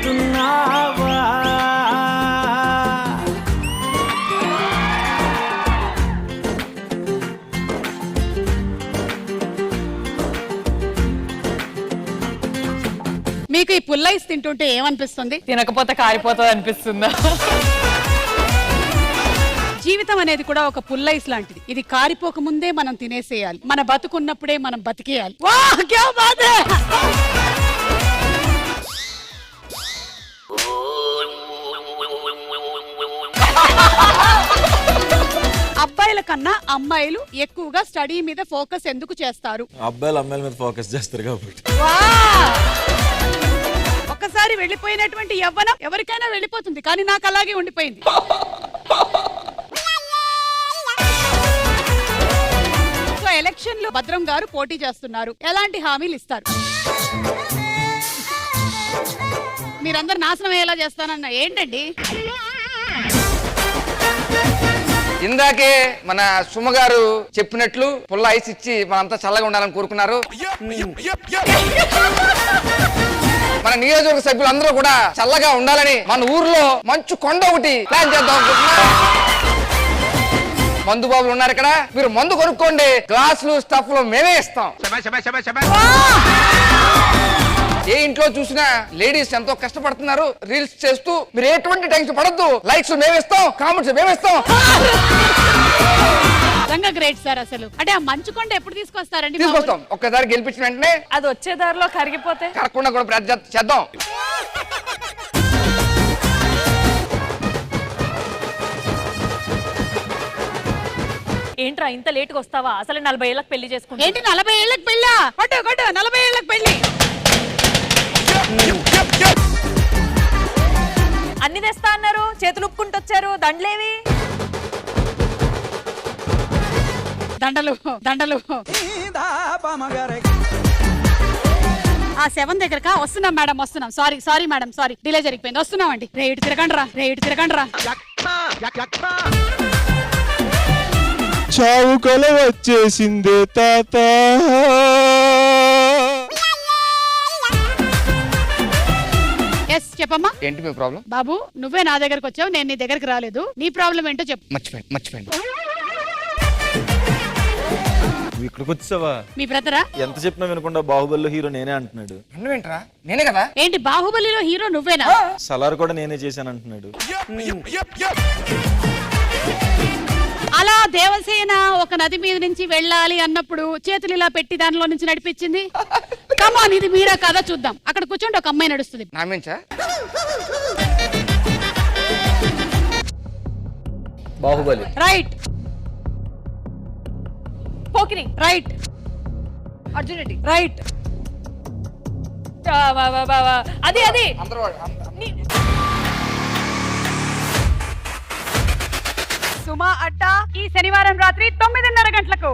వస్తున్నావా? మీకు ఈ పుల్లైస్ తింటుంటే ఏమనిపిస్తుంది? తినకపోతే కారిపోతుంది అనిపిస్తుందా? జీవితం అనేది కూడా ఒక పుల్లైస్ లాంటిది. ఇది కారిపోక ముందే మనం తినేసేయాలి. మన బతుకున్నప్పుడే మనం బతికేయాలి. వాహ్ క్యా బాత్ హై! అబ్బాయిల కన్నా అమ్మాయిలు ఎక్కువగా స్టడీ మీద ఫోకస్ ఎందుకు చేస్తారు? అబ్బాయిలు అమ్మాయిల మీద ఫోకస్ చేస్తారు కాబట్టి. ఒక్కసారి వెళ్ళిపోయినటువంటి యవ్వనం ఎవరికైనా వెళ్ళిపోతుంది, కానీ నాకు అలాగే ఉండిపోయింది. సో ఎలక్షన్ లో భద్రం గారు పోటీ చేస్తున్నారు. ఎలాంటి హామీలు ఇస్తారు? మీరందరు నాశనం అయ్యేలా చేస్తానన్న ఏంటండి? ఇందాకే మన సుమగారు చెప్పినట్లు పుల్ల ఐస్ ఇచ్చి మనంతా చల్లగా ఉండాలని కోరుకున్నారు. మన నియోజకవర్గ సభ్యులందరూ కూడా చల్లగా ఉండాలని మన ఊర్లో మంచు కొండ ఒకటి ప్లాన్ చేద్దాం అనుకుంటున్నా. మందు బాబులు ఉన్నారు ఇక్కడ, మీరు మందు కొనుక్కోండి, గ్లాసులు స్టఫ్లు మేమే ఇస్తాం. ఏ ఇంట్లో చూసినా లేడీస్ ఎంతో కష్టపడుతున్నారు రీల్స్ చేస్తూ. మీరు ఎటువంటి టెన్షన్ పడద్దు, లైక్స్ మేమిస్తాం, కామెంట్స్ మేమిస్తాం. Great sir. అసలు అంటే ఆ మంచుకొండ ఎప్పుడు తీసుకొస్తారండి? తీసుకొస్తాం. ఒక్కసారి గెలిపించిన వెంటనే అది వచ్చే దారిలో కరిగిపోతే కరగకుండా కూడా ప్రయత్నం చేద్దాం. ఏంట్రా ఇంత లేట్ గా వస్తావా? అసలు 40 ఏళ్ళకి పెళ్లి చేసుకుంటా. ఏంటి 40 ఏళ్ళకి పెళ్ళా? 40 ఏళ్ళకి పెళ్లి. అన్ని తెస్తా అన్నారు, చేతులు ఉప్పుకుంటూ వచ్చారు. దండలేవి? దండలు. ఆ 7 దగ్గరకా? వస్తున్నాం మేడం, వస్తున్నాం. సారీ మేడం, సారీ, డిలే జరిగిపోయింది. వస్తున్నామండి. రేటు తిరగండి రా. చావు కల వచ్చేసిందే తాత. ఎస్ చెప్పమ్మా. ఏంటి మీ ప్రాబ్లం? బాబు నువ్వే నా దగ్గరకు వచ్చావు, నేను నీ దగ్గరికి రాలేదు. నీ ప్రాబ్లం ఏంటో చెప్పు. మర్చిపోయింది. ఇక్కడికి వచ్చావా? మీ బ్రదరా? ఎంత చెప్పినా వినకుండా బాహుబలిలో హీరో నేనే అంటున్నాడు. నువ్వేంట్రా? నేనే కదా. ఏంటి బాహుబలిలో హీరో నువ్వేనా? సలార్ కూడా నేనే చేశాను అంటున్నాడు. అలా దేవసేన ఒక నది మీద నుంచి వెళ్ళాలి అన్నప్పుడు చేతులు ఇలా పెట్టి దానిలో నుంచి నడిపించింది. కమాన్, ఇది మీరా కదా చూద్దాం. అక్కడ కూర్చోండి, ఒక అమ్మాయి నడుస్తుంది. నామించా Baahubali. Right. Pokiri. Right. Arjun Reddy. Right. అది అందరూ సుమా అడ్డా ఈ శనివారం రాత్రి 9:30 గంటలకు.